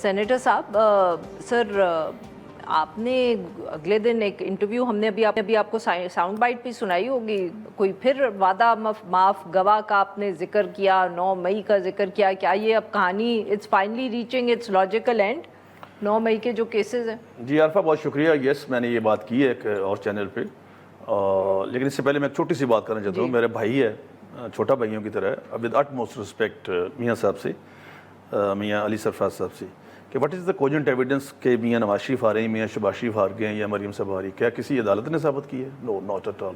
Senator صاحب سر آپ نے اگلے دن ایک انٹرویو ہم نے ابھی آپ کو ساؤنڈ بائٹ بھی سنائی ہوگی، کوئی پھر وعدہ معاف گواہ کا آپ نے ذکر کیا، 9 مئی کا ذکر کیا، کیا یہ اب کہانی it's finally reaching its logical end 9 مئی کے جو کیسز ہیں؟ جی عارفہ بہت شکریہ. یس میں نے یہ بات کی ہے ایک اور چینل پہ، لیکن اس سے پہلے میں ایک چھوٹی سی بات کرنا چاہتا ہوں. میرے بھائی ہے، چھوٹا بھائیوں کی طرح ہے، ود اٹ موسٹ رسپیکٹ میاں صاحب سے، میاں علی سرفراز صاحب سے، کہ what is the cogent evidence کہ میاں نواز شریف آ رہے ہیں، میاں شہباز شریف ہار گئے ہیں یا مریم صاحب آ رہی، کیا کسی عدالت نے ثابت کی ہے؟ نو ناٹ ایٹ آل.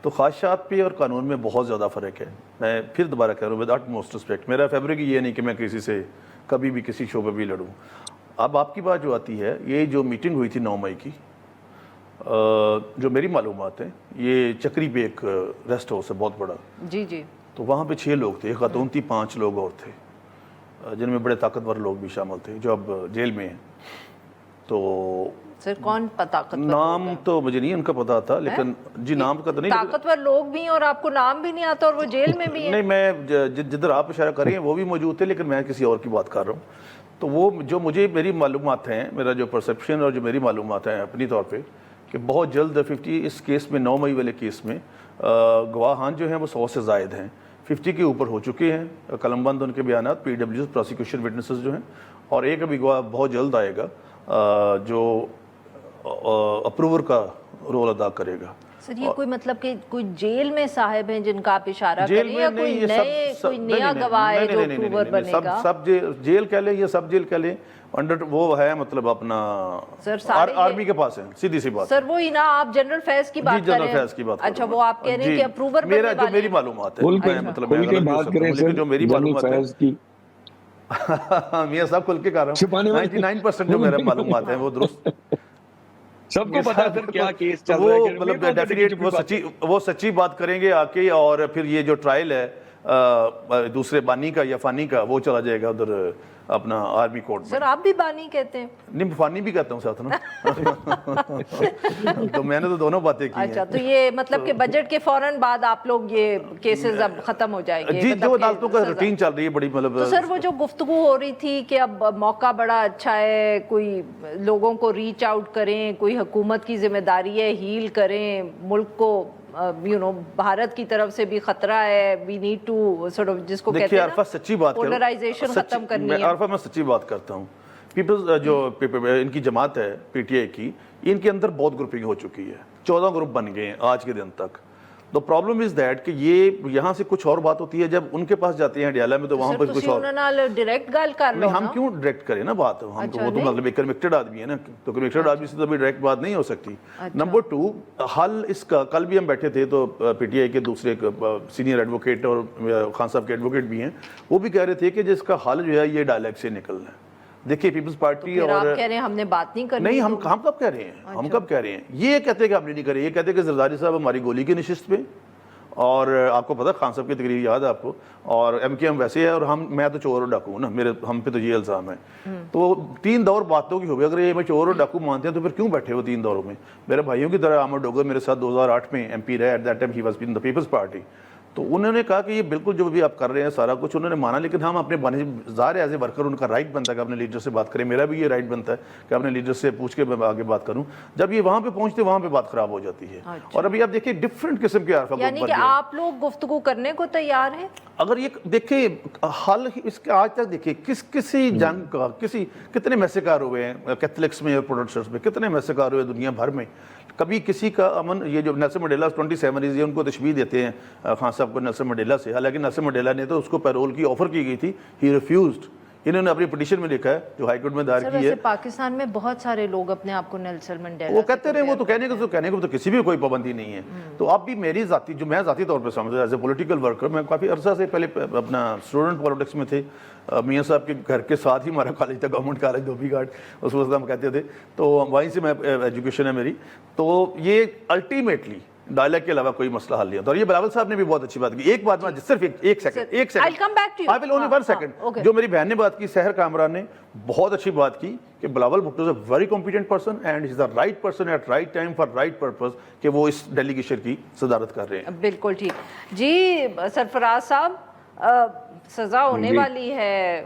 تو خواہشات پہ اور قانون میں بہت زیادہ فرق ہے. میں پھر دوبارہ کہہ رہا ہوں ود اٹ موسٹ رسپیکٹ، میرا فیبرک یہ نہیں کہ میں کسی سے کبھی بھی کسی شعبے بھی لڑوں. اب آپ کی بات جو آتی ہے، یہ جو میٹنگ ہوئی تھی 9 مئی کی، جو میری معلومات ہیں، یہ چکری پہ ایک ریسٹ ہاؤس ہے بہت بڑا. جی جی. تو وہاں پہ 6 لوگ تھے، خاتون تھی، 5 لوگ اور تھے، جن میں بڑے طاقتور لوگ بھی شامل تھے جو اب جیل میں ہیں. تو سر کون طاقتور؟ نام تو مجھے نہیں ان کا پتا تھا، لیکن جی نام کا تو نہیں. طاقتور لوگ بھی ہیں اور آپ کو نام بھی نہیں آتا اور وہ جیل میں بھی ہیں؟ نہیں، میں جدھر آپ اشارہ کر رہے ہیں وہ بھی موجود تھے، لیکن میں کسی اور کی بات کر رہا ہوں. تو وہ جو مجھے میری معلومات ہیں، میرا جو پرسیپشن اور جو میری معلومات ہیں اپنی طور پہ، کہ بہت جلد 50 اس کیس میں 9 مئی والے کیس میں گواہان جو ہیں وہ 100 سے زائد ہیں، 50 کے اوپر ہو چکے ہیں. قلم بند ان کے بیانات، پی ڈبلیوز پروسیکیوشن وٹنسز جو ہیں، اور ایک ابھی گواہ بہت جلد آئے گا جو اپروور کا رول ادا کرے گا. سر یہ کوئی مطلب کہ کوئی جیل میں صاحب ہیں جن کا آپ اشارہ کریں، یا کوئی نیا گواہ ہے جو اپروور بنے گا؟ سب جیل کہہ لیں یا سب جیل کہہ لیں، انڈر وہ ہے مطلب اپنا آرمی کے پاس ہے، سیدھی سی بات. سر وہی نا، آپ جنرل فیض کی بات کر رہے ہیں؟ جنرل فیض کی بات. اچھا، وہ آپ کہہ رہے ہیں کہ اپروور بننے والے ہیں؟ جو میری معلومات ہے، مطلب میں غلط ہو سکتا ہوں، لیکن جو میری معلومات ہے میاں صاحب کھل کے کہہ رہا ہوں، 99% جو میرے معلومات ہیں وہ درست. سب کو پتا سر کیا کیس چل رہا ہے، وہ مطلب ڈیفینیٹ وہ سچی بات کریں گے آ کے، اور پھر یہ جو ٹرائل ہے دوسرے بانی کا یا فانی کا، وہ چلا جائے گا ادھر اپنا آرمی کورٹ میں. سر آپ بھی بانی کہتے ہیں؟ نہیں، فانی بھی کہتا ہوں ساتھ نا. تو میں نے تو دونوں باتیں کی ہیں. اچھا، تو یہ مطلب کہ بجٹ کے فوراً بعد آپ لوگ یہ کیسز اب ختم ہو جائیں گے؟ جی، جو عدالتوں کا روٹین چل رہی ہے بڑی مطلب. تو سر وہ جو گفتگو ہو رہی تھی کہ اب موقع بڑا اچھا ہے، کوئی لوگوں کو ریچ آؤٹ کریں، کوئی حکومت کی ذمہ داری ہے ہیل کریں ملک کو، بھارت کی طرف سے بھی خطرہ ہے، we need to sort of, جس کو کہتے ہیں نا پولرائزیشن ختم کرنی ہے. عارفہ میں سچی بات کرتا ہوں، پیپلز جو ان کی جماعت ہے پی ٹی آئی کی، ان کے اندر بہت گروپنگ ہو چکی ہے، 14 گروپ بن گئے ہیں آج کے دن تک. تو پرابلم از دیٹ کہ یہ یہاں سے کچھ اور بات ہوتی ہے، جب ان کے پاس جاتے ہیں ڈیالہ میں تو وہاں پر کچھ اور. ڈائریکٹ گال کر لو. ہم کیوں ڈائریکٹ کریں نا بات، ہم وہ تو مطلب ایک کنوکٹڈ آدمی ہے نا، تو کنوکٹڈ آدمی سے تو بھی ڈائریکٹ بات نہیں ہو سکتی. نمبر 2، حل اس کا، کل بھی ہم بیٹھے تھے تو پی ٹی آئی کے دوسرے سینئر ایڈوکیٹ اور خان صاحب کے ایڈوکیٹ بھی ہیں، وہ بھی کہہ رہے تھے کہ جس کا حل جو ہے یہ ڈائلیگ سے نکلنا ہے. دیکھیے پیپلز پارٹی اور آپ کہہ رہے ہیں ہم نے بات نہیں کرنی. نہیں، ہم کب کہہ رہے ہیں، ہم کب کہہ رہے ہیں؟ یہ کہتے ہیں کہ ہم نے نہیں کرے، یہ کہتے ہیں کہ زرداری صاحب ہماری گولی کی نشست پہ، اور آپ کو پتا خان صاحب کی تقریر یاد ہے آپ کو، اور ایم کے ایم ویسے ہے، اور میں تو چور اور ڈاکو ہوں نا، ہم پہ تو یہ الزام ہے. تو 3 دور باتوں کی ہو گئی. اگر یہ میں چور اور ڈاکو مانتے ہیں تو پھر کیوں بیٹھے ہو 3 دوروں میں؟ میرے بھائیوں کی طرح احمد ڈوگر میرے ساتھ 2008 میں ایم پی رہے، at that time he was in the Peoples Party. تو انہوں نے کہا کہ یہ بالکل جو بھی آپ کر رہے ہیں سارا کچھ انہوں نے مانا، لیکن ہم اپنے ظاہر ایز اے ورکر ان کا رائٹ بنتا ہے کہ اپنے لیڈر سے بات کریں. میرا بھی یہ رائٹ بنتا ہے کہ اپنے لیڈر سے پوچھ کے میں آگے بات کروں. جب یہ وہاں پہ پہنچتے وہاں پہ بات خراب ہو جاتی ہے. اور ابھی آپ دیکھیں ڈفرینٹ قسم کے عارفہ، یعنی کہ آپ لوگ گفتگو کرنے کو تیار ہیں؟ اگر یہ دیکھیں حل اس کے آج تک دیکھیں کسی جنگ کا کتنے میسیکار ہوئے ہیں کیتھلکس میں اور پروٹسٹنٹس میں، کتنے میسیکار ہوئے دنیا بھر میں. کبھی کسی کا امن، یہ جو نیلسن منڈیلا 27 یہ ان کو تشبیہ دیتے ہیں خان صاحب کو نیلسن منڈیلا سے، حالانکہ نیلسن منڈیلا نے تو اس کو پیرول کی آفر کی گئی تھی، ہی ریفیوزڈ. انہوں نے اپنی پٹیشن میں لکھا ہے جو ہائی کورٹ میں دائر کی ہے. پاکستان میں بہت سارے لوگ اپنے آپ کو نیلسن منڈیلا وہ کہتے رہے، وہ تو کہنے کو تو کسی بھی کوئی پابندی نہیں ہے. تو اب بھی میری ذاتی، جو میں ذاتی طور پہ سمجھتا ایز اے پولیٹیکل ورکر، میں کافی عرصہ سے پہلے اپنا اسٹوڈنٹ پالیٹکس میں تھے، میاں صاحب کے گھر کے ساتھ ہی ہمارا کالج تھا، گورنمنٹ کالج دھوبی گھاٹ، اس وقت ہم کہتے تھے. تو وہیں سے میں ایجوکیشن ہے میری. تو یہ الٹیمیٹلی ڈائلیگ کے علاوہ کوئی مسئلہ حل نہیں ہوتا. اور یہ بلاول صاحب نے بھی بہت اچھی بات کی. ایک بات میں صرف ایک سیکنڈ جو میری بہن نے بات کی، سحر کامران نے بہت اچھی بات کی کہ Bilawal Bhutto is a very competent person and he is the right person at right time for right purpose کہ وہ اس ڈیلیگیشن کی صدارت کر رہے ہیں. بالکل ٹھیک. جی سرفراز صاحب، سزا ہونے والی ہے